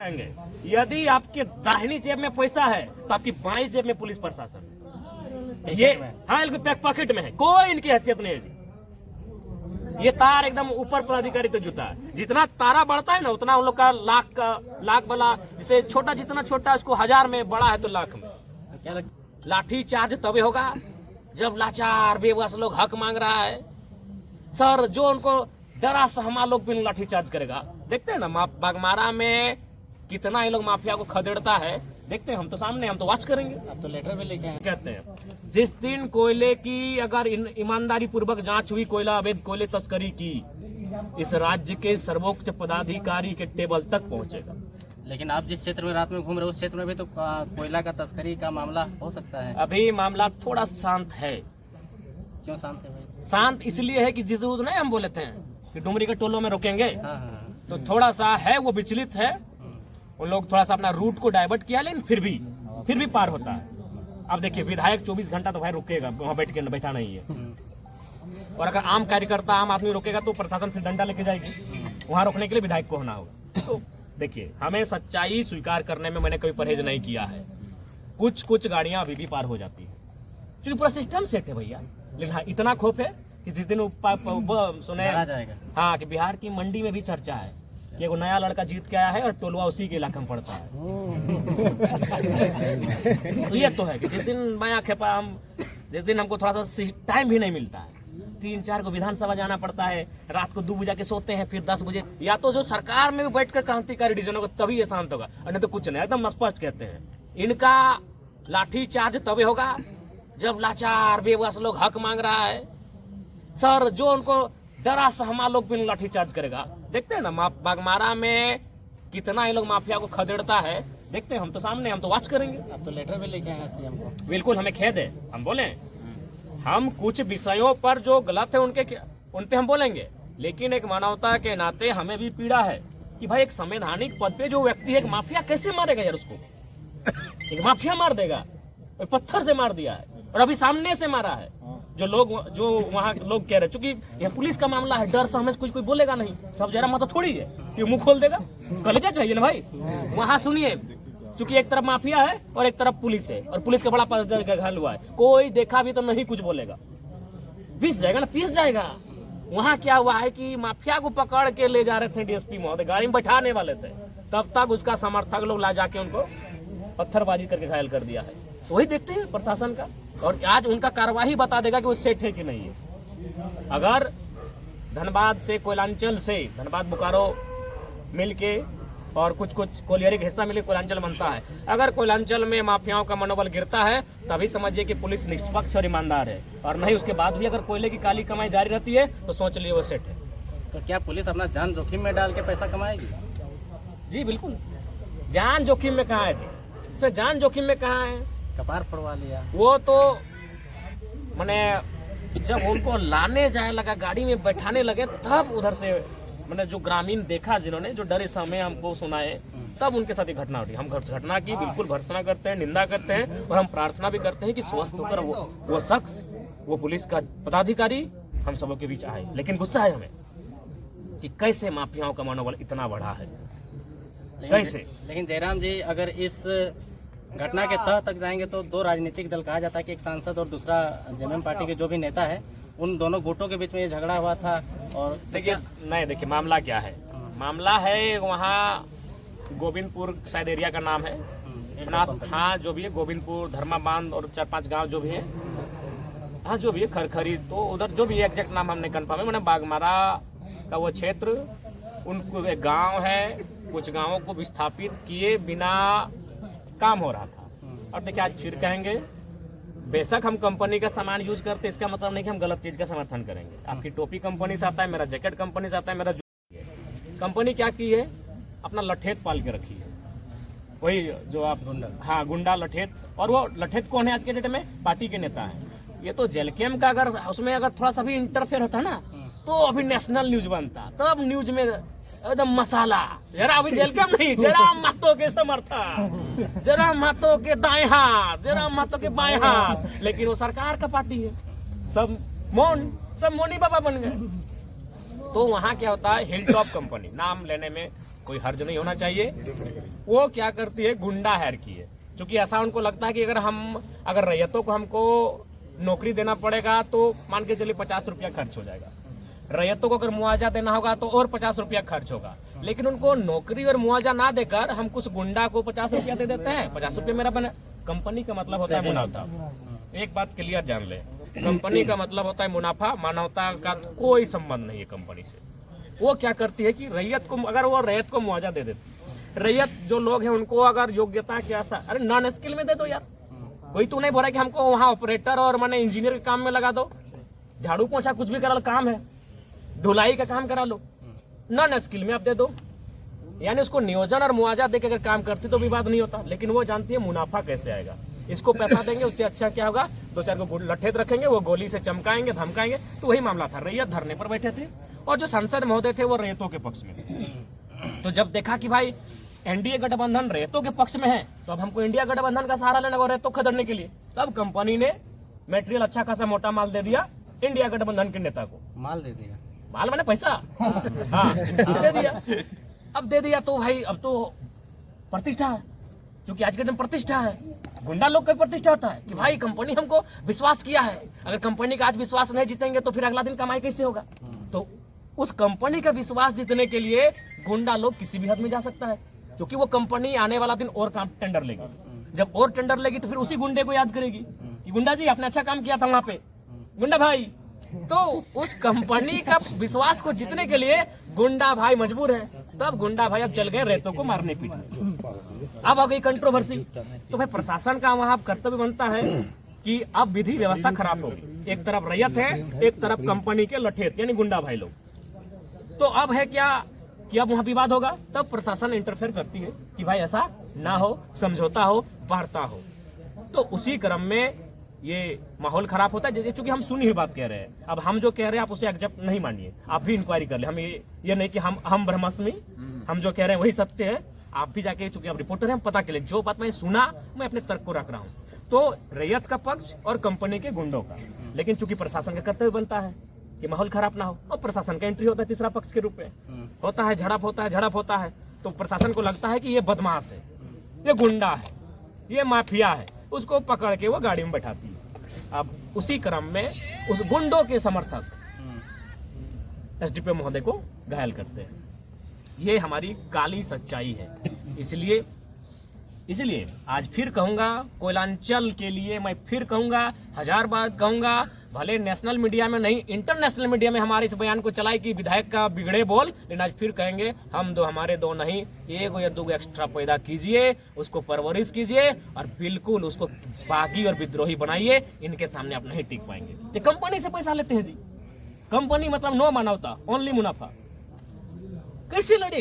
यदि आपके दाहिनी जेब में पैसा है तो आपकी बाईं जेब में पुलिस प्रशासन ये हाँ पॉकेट में है, कोई इनकी हैसियत नहीं है जी। ये तार एकदम ऊपर पदाधिकारी तो जुटा है, जितना तारा बढ़ता है ना उतना उन लोग का लाख वाला, जिसे छोटा जितना छोटा उसको 1000 में, बड़ा है तो लाख में। तो क्या लाठी चार्ज तभी होगा जब लाचार बेबस लोग हक मांग रहा है सर, जो उनको डरा सहमा लोग भी लाठी चार्ज करेगा। देखते हैं ना बागमारा में कितना ये लोग माफिया को खदेड़ता है, देखते हैं, हम तो सामने, हम तो वॉच करेंगे। अब तो लेटर भी लेके आए। कहते हैं जिस दिन कोयले की अगर ईमानदारी पूर्वक जांच हुई, कोयला अवैध कोयले तस्करी की, इस राज्य के सर्वोच्च पदाधिकारी के टेबल तक पहुंचेगा। लेकिन आप जिस क्षेत्र में रात में घूम रहे हो उस क्षेत्र में भी तो कोयला का तस्करी का मामला हो सकता है। अभी मामला थोड़ा शांत है। क्यों शांत है भाई? शांत इसलिए है कि जिस दूध नहीं हम बोले थे कि डुमरी के टोलों में रोकेंगे, हाँ। तो थोड़ा सा है वो विचलित है, उन लोग थोड़ा सा अपना रूट को डाइवर्ट किया, लेकिन फिर भी पार होता है। अब देखिए विधायक 24 घंटा तो भाई रुकेगा, वहाँ बैठा नहीं है, और अगर आम कार्यकर्ता आम आदमी रोकेगा तो प्रशासन फिर डंडा लेके जाएगी, वहाँ रोकने के लिए विधायक को होना होगा। तो देखिए हमें सच्चाई स्वीकार करने में मैंने कभी परहेज नहीं किया है, कुछ गाड़ियां अभी भी पार हो जाती है क्योंकि पूरा सिस्टम सेट है भैया। लेकिन हाँ इतना खौफ है कि जिस दिन सुने हाँ कि बिहार की मंडी में भी चर्चा है कि एगो नया लड़का जीत के आया है और टोलवा उसी के इलाके में पड़ता है। तो ये तो है कि जिस दिन मैं खेपा हम, जिस दिन हमको थोड़ा सा टाइम भी नहीं मिलता है, 3-4 को विधानसभा जाना पड़ता है, रात को 2 बजे के सोते हैं, फिर 10 बजे, या तो जो सरकार में भी बैठकर क्रांतिकारी डिसीजन होगा तभी ये शांत होगा, और नहीं तो कुछ नहीं। एकदम स्पष्ट कहते हैं इनका लाठी चार्ज तभी होगा जब लाचार बेबस लोग हक मांग रहा है सर, जो उनको डरा सहमा लोग भी लाठी चार्ज करेगा। देखते हैं ना बागमारा में कितना ये लोग माफिया को खदेड़ता है, देखते हैं, हम तो सामने, हम तो वॉच करेंगे। अब तो लेटर भी लेके आए हैं सीएम को। बिल्कुल, हमें खेद है, हम बोले हम कुछ विषयों पर जो गलत है उन पे हम बोलेंगे, लेकिन एक मानवता के नाते हमें भी पीड़ा है कि भाई एक संवैधानिक पद पे जो व्यक्ति है, एक माफिया कैसे मारेगा यार उसको? एक माफिया मार देगा, पत्थर से मार दिया है और अभी सामने से मारा है। जो वहाँ लोग कह रहे, चूंकि यह पुलिस का मामला है, डर से हमें कुछ कोई बोलेगा नहीं, सब जरा मत थोड़ी है कि मुंह खोल देगा, कलेजा चाहिए ना भाई। वहाँ सुनिए, चूंकि एक तरफ माफिया है और एक तरफ पुलिस है, और पुलिस का बड़ा घायल हुआ है, कोई देखा भी तो नहीं कुछ बोलेगा, पीस जाएगा ना, पीस जाएगा। वहाँ क्या हुआ है कि माफिया को पकड़ के ले जा रहे थे डीएसपी महोदय, गाड़ी में बैठाने वाले थे, तब तक उसका समर्थक लोग ला जाके उनको पत्थरबाजी करके घायल कर दिया है। वही देखते हैं प्रशासन का, और आज उनका कार्यवाही बता देगा कि वो सेट है कि नहीं है। अगर धनबाद से, कोयलांचल से, धनबाद बोकारो मिलके और कुछ कोलियरी का हिस्सा मिले कोयलांचल बनता है, अगर कोयलांचल में माफियाओं का मनोबल गिरता है तभी समझिए कि पुलिस निष्पक्ष और ईमानदार है, और नहीं उसके बाद भी अगर कोयले की काली कमाई जारी रहती है तो सोच लिए वो सेट है। तो क्या पुलिस अपना जान जोखिम में डाल के पैसा कमाएगी? जी बिल्कुल, जान जोखिम में कहाँ है जी, इसमें जान जोखिम में कहाँ है? कपार फोड़वा लिया वो तो मैंने जब उनको लाने जाए लगा, गाड़ी में बैठाने लगे, तब उधर से मैंने जो ग्रामीण देखा, जिन्होंने जो डरे समय हमको सुनाए, तब उनके साथ ये घटना हुई। हम घटना की बिल्कुल भर्त्सना करते हैं, निंदा करते हैं, और हम प्रार्थना भी करते हैं कि स्वस्थ होकर वो शख्स, वो पुलिस का पदाधिकारी हम सबों के बीच आए। लेकिन गुस्सा है हमें कि कैसे माफियाओं का मनोबल इतना बढ़ा है, कैसे। लेकिन जयराम जी, अगर इस घटना के तह तक जाएंगे तो 2 राजनीतिक दल, कहा जाता है कि एक सांसद और दूसरा जेएमएम पार्टी के जो भी नेता है, उन दोनों गुटों के बीच में ये झगड़ा हुआ था। और देखिए मामला क्या है, मामला है वहाँ गोविंदपुर शायद एरिया का नाम है, हाँ जो भी है, गोविंदपुर, धर्मा बांध और 4-5 गांव जो भी है, हाँ जो भी है, खरखरी, तो उधर जो भी एग्जैक्ट नाम हमने कन्फर्म है, मैंने बागमारा का वो क्षेत्र, उनको एक गाँव है, कुछ गाँवों को विस्थापित किए बिना काम हो रहा था। और देखिए आज फिर कहेंगे, बेशक हम कंपनी का सामान यूज करते, इसका मतलब नहीं कि हम गलत चीज का समर्थन करेंगे। आपकी टोपी कंपनी से आता है, मेरा जैकेट कंपनी से आता है, मेरा कंपनी क्या की है, अपना लठेत पाल के रखी है, वही जो आप हाँ गुंडा लठेत। और वो लठेत कौन है आज के डेट में? पार्टी के नेता है। ये तो जेलकेम का अगर उसमें अगर थोड़ा सा भी इंटरफेयर होता ना तो अभी नेशनल न्यूज बनता, तब न्यूज में एकदम मसाला, जरा अभी जेलकम नहीं, जरा महतो के समर्थक, जरा महतो के दाएं हाथ, जरा महतो के बाएं हाथ। लेकिन वो सरकार का पार्टी है, सब मोनी बाबा बन गए। तो वहाँ क्या होता है, हिल टॉप कंपनी, नाम लेने में कोई हर्ज नहीं होना चाहिए। वो क्या करती है, गुंडा हायर की है, क्योंकि ऐसा उनको लगता है कि अगर रैयतों को हमको नौकरी देना पड़ेगा तो मान के चलिए 50 रुपया खर्च हो जाएगा, रैयतों को अगर मुआवजा देना होगा तो और 50 रुपया खर्च होगा, लेकिन उनको नौकरी और मुआवजा ना देकर हम कुछ गुंडा को 50 रुपया दे देते हैं। 50 रुपया मेरा बना। कंपनी का मतलब होता है मुनाफा। एक बात क्लियर जान ले, कंपनी का मतलब होता है मुनाफा, मानवता का कोई संबंध नहीं है कंपनी से। वो क्या करती है कि रैयत को, अगर वो रैयत को मुआवजा दे देती, रैयत जो लोग हैं उनको अगर योग्यता के आसार, अरे नॉन स्किल में दे दो यार, कोई तो नहीं बोल रहा कि हमको वहाँ ऑपरेटर और माने इंजीनियर के काम में लगा दो, झाड़ू पोछा कुछ भी करा लो, काम है ढुलाई का काम करा लो, नॉन स्किल में आप दे दो। यानी उसको नियोजन और मुआवजा देकर अगर काम करती तो विवाद नहीं होता, लेकिन वो जानती है मुनाफा कैसे आएगा। इसको पैसा देंगे, उससे अच्छा क्या होगा, 2-4 को लठेत रखेंगे, वो गोली से चमकाएंगे, धमकाएंगे। तो वही मामला था, रैयत धरने पर बैठे थे और जो सांसद महोदय थे वो रैयतों के पक्ष में थे। तो जब देखा कि भाई एनडीए गठबंधन रैयतों के पक्ष में है, तो अब हमको इंडिया गठबंधन का सहारा लेना होगा रैयतों खदेड़ने के लिए। तब कंपनी ने मटेरियल अच्छा खासा मोटा माल दे दिया इंडिया गठबंधन के नेता को। माल दे दिया, माल मैंने पैसा हाँ दे दिया। अब दे दिया तो भाई अब तो प्रतिष्ठा है, क्योंकि आज के दिन प्रतिष्ठा है, गुंडा लोग का प्रतिष्ठा होता है कि भाई कंपनी हमको विश्वास किया है, अगर कंपनी का आज विश्वास नहीं जीतेंगे तो फिर अगला दिन कमाई कैसे होगा। तो उस कंपनी का विश्वास जीतने के लिए गुंडा लोग किसी भी हद में जा सकता है, क्योंकि वो कंपनी आने वाला दिन और काम टेंडर लेगी। जब और टेंडर लेगी तो फिर उसी गुंडे को याद करेगी कि गुंडा जी आपने अच्छा काम किया था वहां पे, गुंडा भाई। तो उस कंपनी का विश्वास को जीतने के लिए गुंडा भाई मजबूर है। तब गुंडा भाई अब चल गए रैयतों को मारने पीटने। अब आ गई कंट्रोवर्सी। तो भाई प्रशासन का वहां कर्तव्य बनता है कि अब विधि व्यवस्था खराब होगी, एक तरफ रैयत है, एक तरफ कंपनी के लठेत यानी गुंडा भाई लोग। तो अब है क्या कि अब वहां विवाद होगा, तब प्रशासन इंटरफेयर करती है कि भाई ऐसा ना हो, समझौता हो, वार्ता हो। तो उसी क्रम में ये माहौल खराब होता है। चूंकि हम सुनी हुई बात कह रहे हैं, अब हम जो कह रहे हैं आप उसे एक्सेप्ट नहीं मानिए, आप भी इंक्वायरी कर ले। हम ये नहीं कि हम ब्रह्मास्मि, हम जो कह रहे हैं वही सत्य है। आप भी जाके, चूंकि आप रिपोर्टर हैं, पता के लिए जो बात मैंने सुना मैं अपने तर्क को रख रहा हूँ। तो रैयत का पक्ष और कंपनी के गुंडों का, लेकिन चूंकि प्रशासन का कर्तव्य बनता है कि माहौल खराब ना हो, और प्रशासन का एंट्री होता है तीसरा पक्ष के रूप में, होता है झड़प होता है। तो प्रशासन को लगता है कि ये बदमाश है, ये गुंडा है, ये माफिया है, उसको पकड़ के वो गाड़ी में बैठाती है। अब उसी क्रम में उस गुंडों के समर्थक एसडीपीओ महोदय को घायल करते हैं। ये हमारी काली सच्चाई है। इसलिए आज फिर कहूंगा, कोयलांचल के लिए मैं फिर कहूंगा, 1000 बार कहूंगा, भले नेशनल मीडिया में नहीं, इंटरनेशनल मीडिया में हमारे इस बयान को चलाए कि विधायक का बिगड़े बोल, लेकिन आज फिर कहेंगे हम दो हमारे दो नहीं, 1 या 2 एक्स्ट्रा पैदा कीजिए, उसको परवरिश कीजिए और बिल्कुल उसको बागी और विद्रोही बनाइए। इनके सामने आप नहीं टिक पाएंगे। ये कंपनी से पैसा लेते हैं जी, कंपनी मतलब नो मानवता, ओनली मुनाफा, कैसे लड़े।